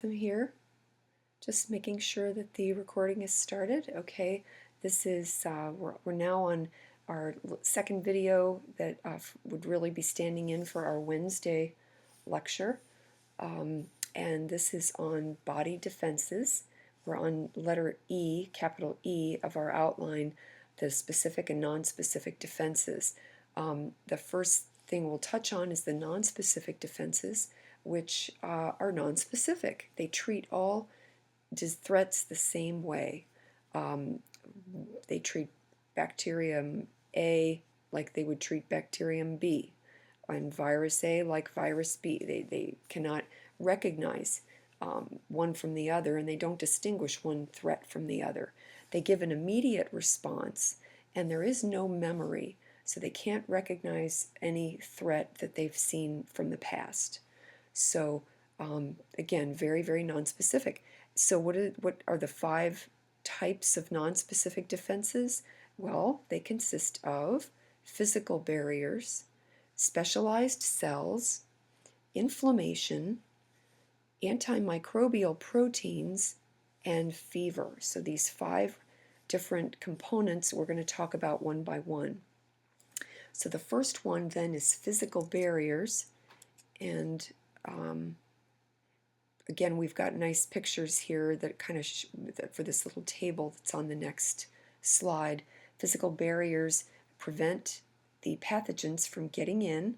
Them here, just making sure that the recording is started. Okay, this is we're now on our second video that would really be standing in for our Wednesday lecture, and this is on body defenses. We're on letter E, capital E of our outline, the specific and non-specific defenses. The first thing we'll touch on is the non-specific defenses, which are non-specific. They treat all threats the same way. They treat bacterium A like they would treat bacterium B, and virus A like virus B. They cannot recognize one from the other, and they don't distinguish one threat from the other. They give an immediate response, and there is no memory, so they can't recognize any threat that they've seen from the past. So again, very, very nonspecific. So what are the 5 types of nonspecific defenses? Well, they consist of physical barriers, specialized cells, inflammation, antimicrobial proteins, and fever. So these 5 different components we're going to talk about one by one. So the first one then is physical barriers, and again, we've got nice pictures here that kind of for this little table that's on the next slide. Physical barriers prevent the pathogens from getting in,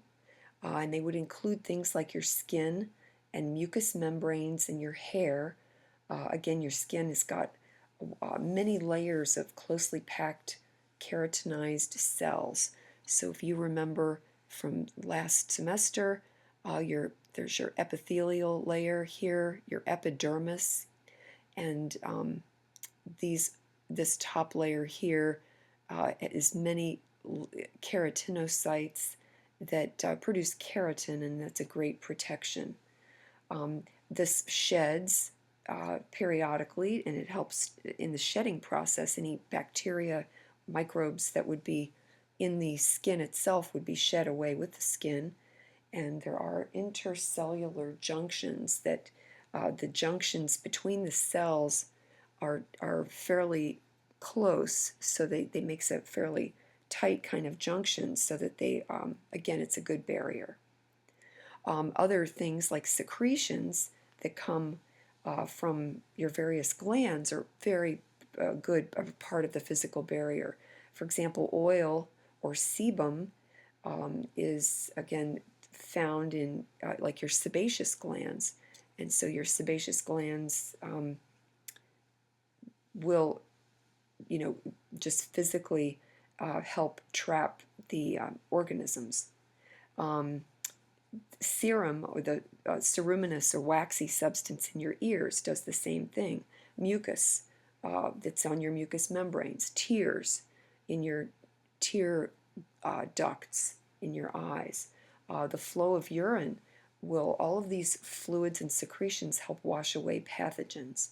and they would include things like your skin and mucous membranes in your hair. Again, your skin has got many layers of closely packed keratinized cells. So if you remember from last semester, there's your epithelial layer here, your epidermis, and this top layer here is many keratinocytes that produce keratin, and that's a great protection. This sheds periodically, and it helps in the shedding process. Any bacteria, microbes that would be in the skin itself would be shed away with the skin. And there are intercellular junctions that the junctions between the cells are fairly close, so they makes a fairly tight kind of junction, so that they again, it's a good barrier. Other things like secretions that come from your various glands are very good part of the physical barrier. For example, oil or sebum is again found in like your sebaceous glands, and so your sebaceous glands will, just physically help trap the organisms. Serum, or the ceruminous or waxy substance in your ears, does the same thing. Mucus that's on your mucous membranes, tears in your tear ducts in your eyes, the flow of urine all of these fluids and secretions help wash away pathogens.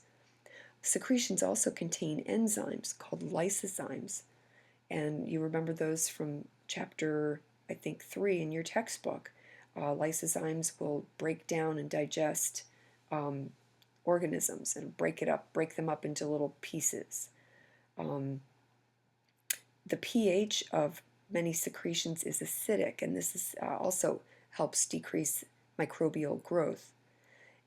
Secretions also contain enzymes called lysozymes, and you remember those from chapter, I think, 3 in your textbook. Lysozymes will break down and digest organisms and break them up into little pieces. The pH of many secretions is acidic, and this also helps decrease microbial growth.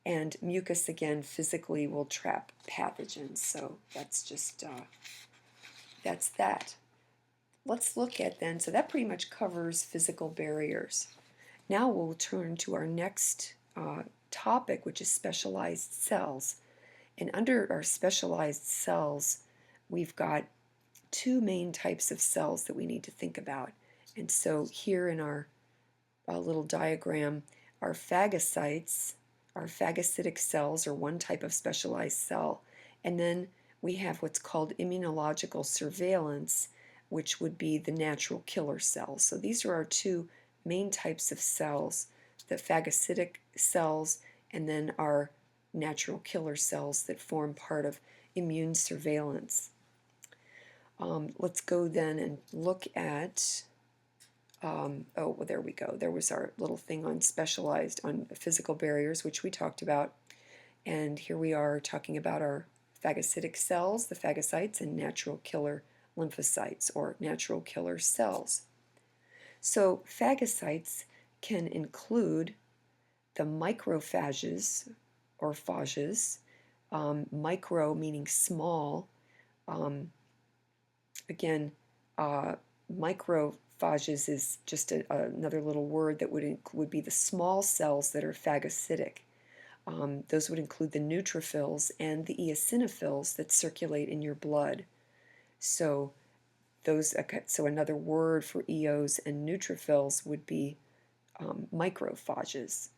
And mucus, again, physically will trap pathogens, so that's just that's that. Let's look at then, so that pretty much covers physical barriers. Now we'll turn to our next topic, which is specialized cells. And under our specialized cells, we've got 2 main types of cells that we need to think about. And so here in our little diagram, our phagocytes, our phagocytic cells, are one type of specialized cell. And then we have what's called immunological surveillance, which would be the natural killer cells. So these are our 2 main types of cells, the phagocytic cells and then our natural killer cells that form part of immune surveillance. Let's go then and look at oh, well, there we go. There was our little thing on specialized, on physical barriers, which we talked about. And here we are talking about our phagocytic cells, the phagocytes, and natural killer lymphocytes, or natural killer cells. So phagocytes can include the macrophages, or phages, micro meaning small. Again, microphages is just another little word that would be the small cells that are phagocytic. Those would include the neutrophils and the eosinophils that circulate in your blood. So another word for eos and neutrophils would be microphages.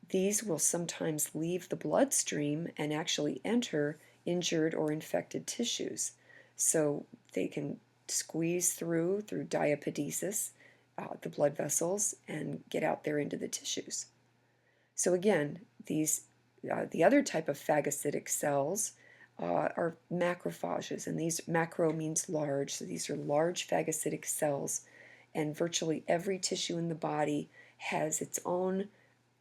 These will sometimes leave the bloodstream and actually enter injured or infected tissues. So they can squeeze through diapedesis, the blood vessels, and get out there into the tissues. So again, the other type of phagocytic cells are macrophages, and these macro means large, so these are large phagocytic cells, and virtually every tissue in the body has its own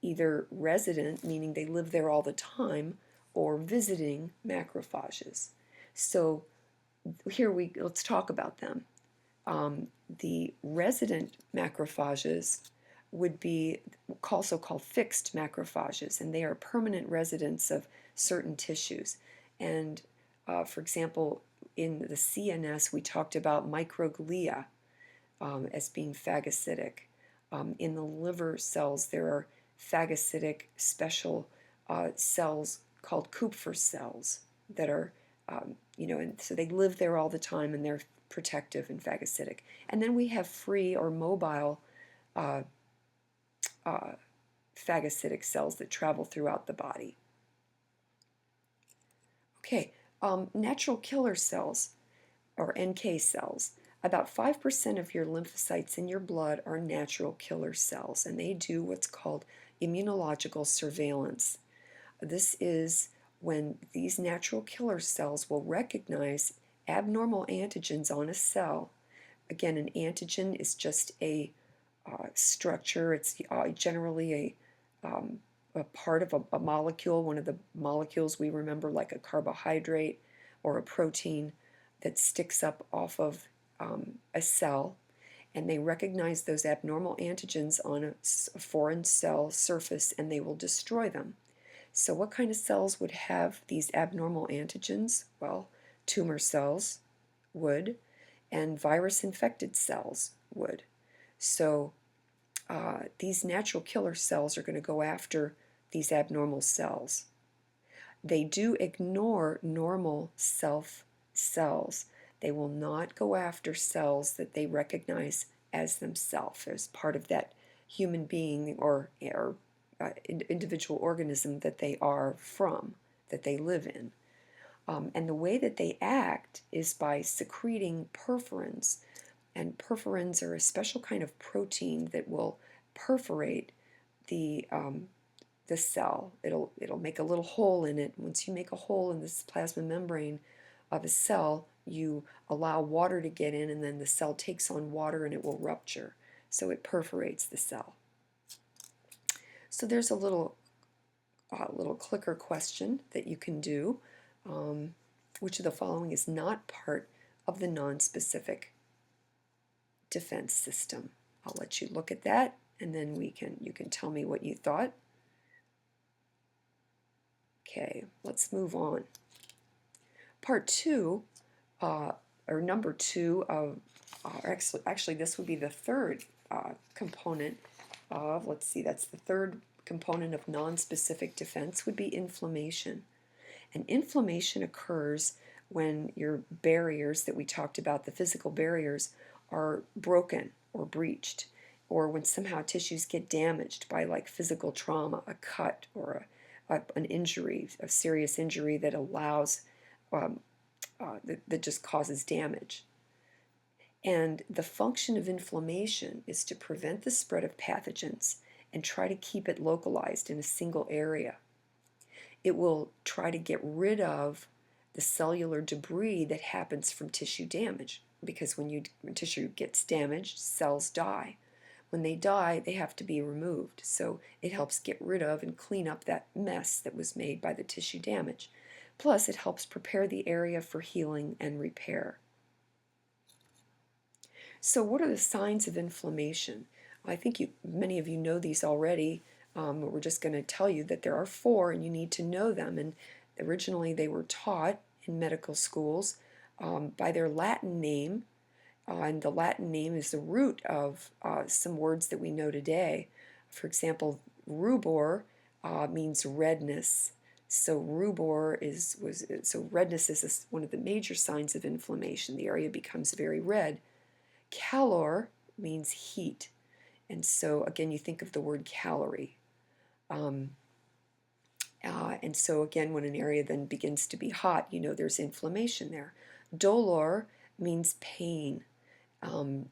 either resident, meaning they live there all the time, or visiting macrophages. So let's talk about them. The resident macrophages would be also called fixed macrophages, and they are permanent residents of certain tissues. And for example, in the CNS, we talked about microglia as being phagocytic. In the liver cells, there are phagocytic special cells called Kupffer cells that are, and so they live there all the time, and they're protective and phagocytic. And then we have free or mobile phagocytic cells that travel throughout the body. Okay, natural killer cells, or NK cells. About 5% of your lymphocytes in your blood are natural killer cells, and they do what's called immunological surveillance. This is when these natural killer cells will recognize abnormal antigens on a cell. Again, an antigen is just a structure. It's generally a part of a molecule, one of the molecules we remember, like a carbohydrate or a protein that sticks up off of a cell, and they recognize those abnormal antigens on a foreign cell surface, and they will destroy them. So what kind of cells would have these abnormal antigens? Well, tumor cells would, and virus-infected cells would. So these natural killer cells are going to go after these abnormal cells. They do ignore normal self cells. They will not go after cells that they recognize as themselves, as part of that human being or individual organism that they are from, that they live in. And the way that they act is by secreting perforins. And perforins are a special kind of protein that will perforate the cell. It'll make a little hole in it. Once you make a hole in this plasma membrane of a cell, you allow water to get in, and then the cell takes on water and it will rupture. So it perforates the cell. So there's a little clicker question that you can do. Which of the following is not part of the nonspecific defense system? I'll let you look at that, and then you can tell me what you thought. Okay, let's move on. Part 2, or number 2 of, actually this would be the third component of, let's see, that's the third component of nonspecific defense, would be inflammation. And inflammation occurs when your barriers that we talked about, the physical barriers, are broken or breached, or when somehow tissues get damaged by like physical trauma, a cut or an injury, a serious injury that allows, that just causes damage. And the function of inflammation is to prevent the spread of pathogens and try to keep it localized in a single area. It will try to get rid of the cellular debris that happens from tissue damage, because when tissue gets damaged, cells die. When they die, they have to be removed. So it helps get rid of and clean up that mess that was made by the tissue damage. Plus, it helps prepare the area for healing and repair. So what are the signs of inflammation? I think many of you know these already. But we're just going to tell you that there are 4 and you need to know them. And originally they were taught in medical schools by their Latin name. And the Latin name is the root of some words that we know today. For example, rubor means redness. So redness is one of the major signs of inflammation. The area becomes very red. Calor means heat. And so again, you think of the word calorie. And so again, when an area then begins to be hot, you know there's inflammation there. Dolor means pain.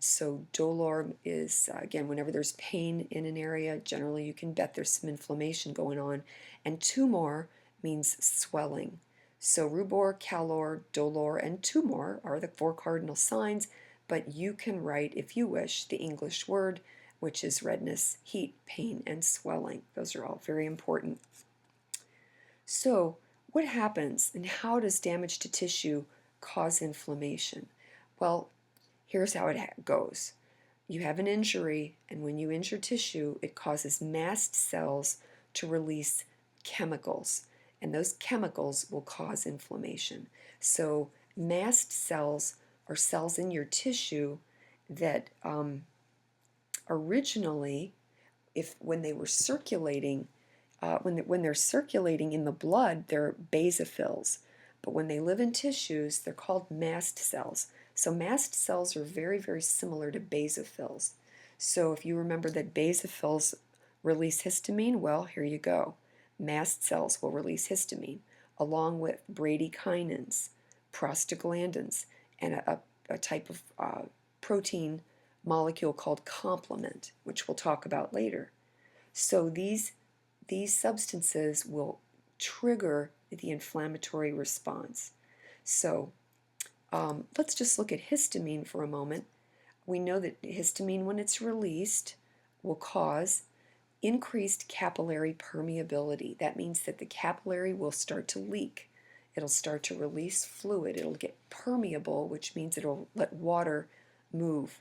So dolor is, again, whenever there's pain in an area, generally you can bet there's some inflammation going on. And tumor means swelling. So rubor, calor, dolor, and tumor are the 4 cardinal signs, but you can write, if you wish, the English word, which is redness, heat, pain, and swelling. Those are all very important. So what happens and how does damage to tissue cause inflammation? Well, here's how it goes. You have an injury, and when you injure tissue, it causes mast cells to release chemicals, and those chemicals will cause inflammation. So mast cells are cells in your tissue that originally, when they were circulating, when they're circulating in the blood, they're basophils. But when they live in tissues, they're called mast cells. So mast cells are very, very similar to basophils. So if you remember that basophils release histamine, well, here you go. Mast cells will release histamine, along with bradykinins, prostaglandins, and a type of protein molecule called complement, which we'll talk about later. So these substances will trigger the inflammatory response. So let's just look at histamine for a moment. We know that histamine, when it's released, will cause increased capillary permeability. That means that the capillary will start to leak. It'll start to release fluid. It'll get permeable, which means it'll let water move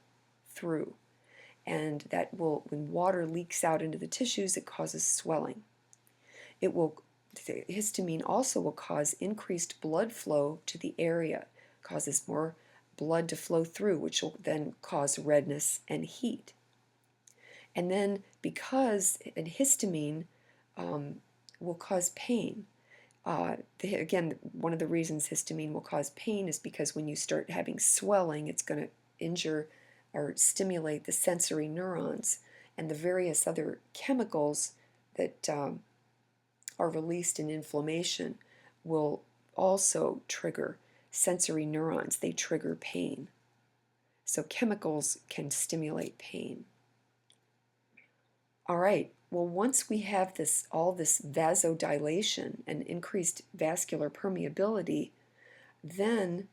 through. And that will, when water leaks out into the tissues, it causes swelling. Histamine also will cause increased blood flow to the area, causes more blood to flow through, which will then cause redness and heat. And then because an histamine will cause pain, again, one of the reasons histamine will cause pain is because when you start having swelling, it's going to injure or stimulate the sensory neurons, and the various other chemicals that are released in inflammation will also trigger sensory neurons. They trigger pain. So chemicals can stimulate pain. All right, well, once we have all this vasodilation and increased vascular permeability, then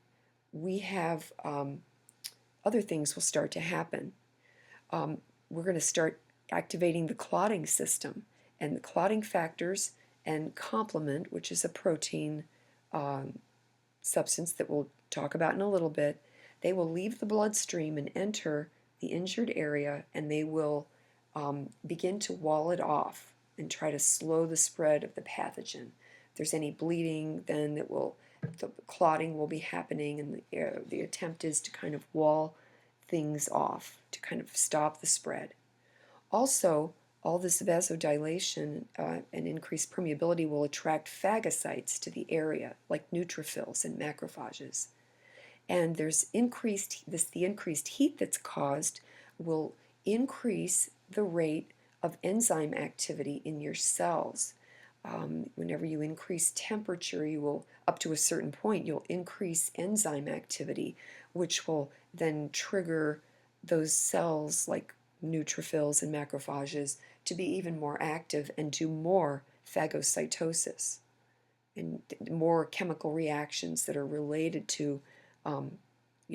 we have other things will start to happen. We're going to start activating the clotting system, and the clotting factors and complement, which is a protein substance that we'll talk about in a little bit, they will leave the bloodstream and enter the injured area, and they will begin to wall it off and try to slow the spread of the pathogen. If there's any bleeding, then the clotting will be happening, and the attempt is to kind of wall things off to kind of stop the spread. Also, all this vasodilation and increased permeability will attract phagocytes to the area, like neutrophils and macrophages. And there's the increased heat that's caused will increase the rate of enzyme activity in your cells. Whenever you increase temperature, you will, up to a certain point, you'll increase enzyme activity, which will then trigger those cells like neutrophils and macrophages to be even more active and do more phagocytosis and more chemical reactions that are related to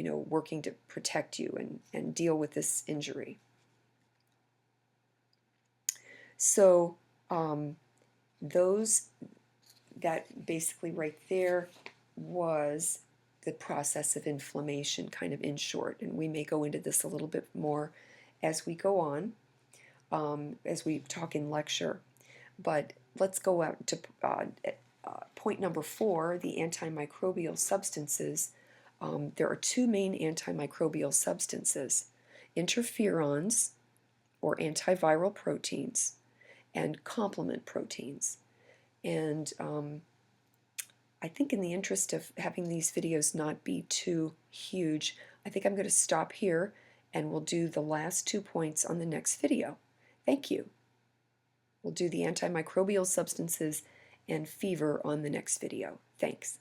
working to protect you and deal with this injury. So those, that basically right there was the process of inflammation, kind of in short. And we may go into this a little bit more as we go on, as we talk in lecture. But let's go out to point number 4, the antimicrobial substances. There are two main antimicrobial substances: interferons, or antiviral proteins, and complement proteins. And I think in the interest of having these videos not be too huge, I think I'm going to stop here, and we'll do the last 2 points on the next video. Thank you. We'll do the antimicrobial substances and fever on the next video. Thanks.